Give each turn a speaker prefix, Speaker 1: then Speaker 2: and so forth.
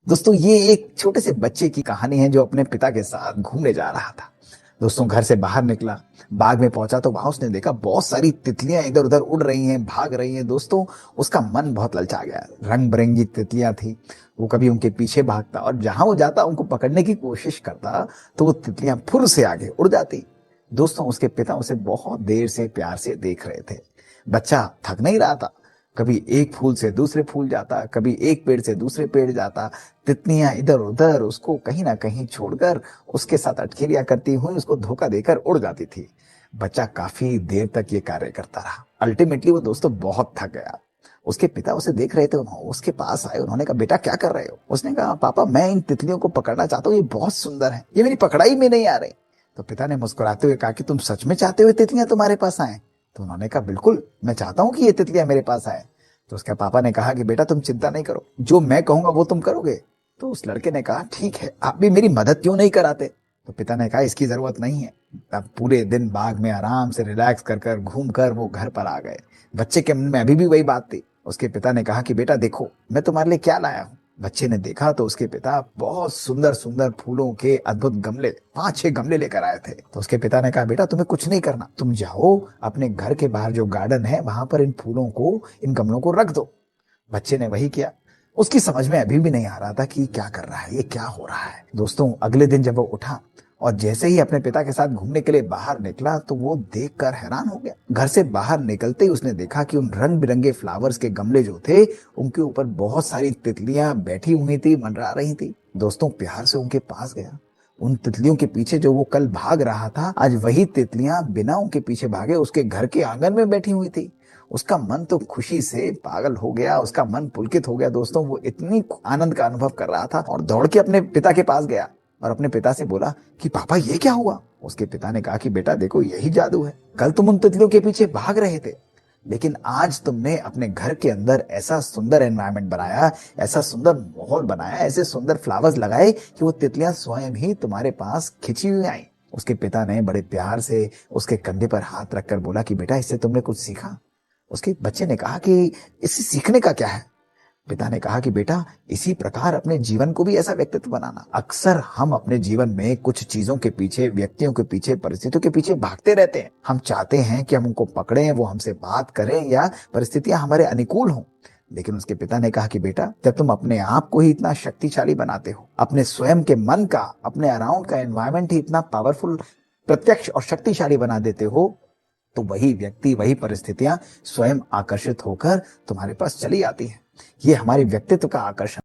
Speaker 1: दोस्तों ये एक छोटे से बच्चे की कहानी है जो अपने पिता के साथ घूमने जा रहा था। दोस्तों घर से बाहर निकला, बाग में पहुंचा तो वहां उसने देखा बहुत सारी तितलियां इधर उधर उड़ रही हैं, भाग रही हैं। दोस्तों उसका मन बहुत ललचा गया। रंग बिरंगी तितलियां थी। वो कभी उनके पीछे भागता और जहां वो जाता उनको पकड़ने की कोशिश करता तो वो तितलियां फुर से आगे उड़ जाती। दोस्तों उसके पिता उसे बहुत देर से प्यार से देख रहे थे। बच्चा थक नहीं रहा था। कभी एक फूल से दूसरे फूल जाता, कभी एक पेड़ से दूसरे पेड़ जाता। तितलियां इधर उधर उसको कहीं ना कहीं छोड़कर उसके साथ अटखेलियां करती हुई उसको धोखा देकर उड़ जाती थी। बच्चा काफी देर तक ये कार्य करता रहा। अल्टीमेटली वो दोस्तों बहुत थक गया। उसके पिता उसे देख रहे थे, उसके पास आए। उन्होंने कहा, बेटा क्या कर रहे हो? उसने कहा, पापा मैं इन तितलियों को पकड़ना चाहता हूँ, ये बहुत सुंदर है, ये मेरी पकड़ाई में नहीं आ रही। तो पिता ने मुस्कुराते हुए कहा कि तुम सच में चाहते हो तितलियां तुम्हारे पास आए? तो उन्होंने कहा, बिल्कुल मैं चाहता हूँ कि ये तितलियां मेरे पास आए। तो उसके पापा ने कहा कि बेटा तुम चिंता नहीं करो, जो मैं कहूंगा वो तुम करोगे? तो उस लड़के ने कहा, ठीक है, आप भी मेरी मदद क्यों नहीं कराते? तो पिता ने कहा, इसकी जरूरत नहीं है। अब पूरे दिन बाग में आराम से रिलैक्स कर कर घूम कर वो घर पर आ गए। बच्चे के मन में अभी भी वही बात थी। उसके पिता ने कहा कि बेटा देखो मैं तुम्हारे लिए क्या लाया हूँ। बच्चे ने देखा तो उसके पिता बहुत सुंदर सुंदर फूलों के अद्भुत गमले, 5-6 गमले लेकर आए थे। तो उसके पिता ने कहा, बेटा तुम्हें कुछ नहीं करना, तुम जाओ अपने घर के बाहर जो गार्डन है वहां पर इन फूलों को, इन गमलों को रख दो। बच्चे ने वही किया। उसकी समझ में अभी भी नहीं आ रहा था कि क्या कर रहा है, ये क्या हो रहा है। दोस्तों अगले दिन जब वो उठा और जैसे ही अपने पिता के साथ घूमने के लिए बाहर निकला तो वो देखकर हैरान हो गया। घर से बाहर निकलते ही उसने देखा कि उन रंग बिरंगे फ्लावर्स के गमले जो थे उनके ऊपर बहुत सारी तितलियां बैठी हुई थी, मंडरा रही थी। दोस्तों प्यार से उनके पास गया। उन तितलियों के पीछे जो वो कल भाग रहा था, आज वही तितलियां बिना उनके पीछे भागे उसके घर के आंगन में बैठी हुई थी। उसका मन तो खुशी से पागल हो गया, उसका मन पुलकित हो गया। दोस्तों वो इतनी आनंद का अनुभव कर रहा था और दौड़ के अपने पिता के पास गया और अपने पिता से बोला कि पापा ये क्या हुआ? उसके पिता ने कहा कि बेटा देखो यही जादू है। कल तुम उन तितलियों के पीछे भाग रहे थे, लेकिन आज तुमने अपने घर के अंदर ऐसा सुंदर एनवायरनमेंट बनाया, ऐसा सुंदर माहौल बनाया, ऐसे सुंदर फ्लावर्स लगाए कि वो तितलियां स्वयं ही तुम्हारे पास खिंची हुई आई। उसके पिता ने बड़े प्यार से उसके कंधे पर हाथ रखकर बोला कि बेटा इससे तुमने कुछ सीखा? उसके बच्चे ने कहा कि इससे सीखने का क्या है? पिता ने कहा कि बेटा इसी प्रकार अपने जीवन को भी ऐसा व्यक्तित्व बनाना। अक्सर हम अपने जीवन में कुछ चीजों के पीछे, व्यक्तियों के पीछे, परिस्थितियों के पीछे भागते रहते हैं। हम चाहते हैं कि हम उनको पकड़ें, वो हमसे बात करें या परिस्थितियां हमारे अनुकूल हों। लेकिन उसके पिता ने कहा कि बेटा जब तुम अपने आप को ही इतना शक्तिशाली बनाते हो, अपने स्वयं के मन का, अपने अराउंड का एनवायरनमेंट ही इतना पावरफुल, प्रत्यक्ष और शक्तिशाली बना देते हो, तो वही व्यक्ति, वही परिस्थितियां स्वयं आकर्षित होकर तुम्हारे पास चली आती हैं। ये हमारे व्यक्तित्व का आकर्षण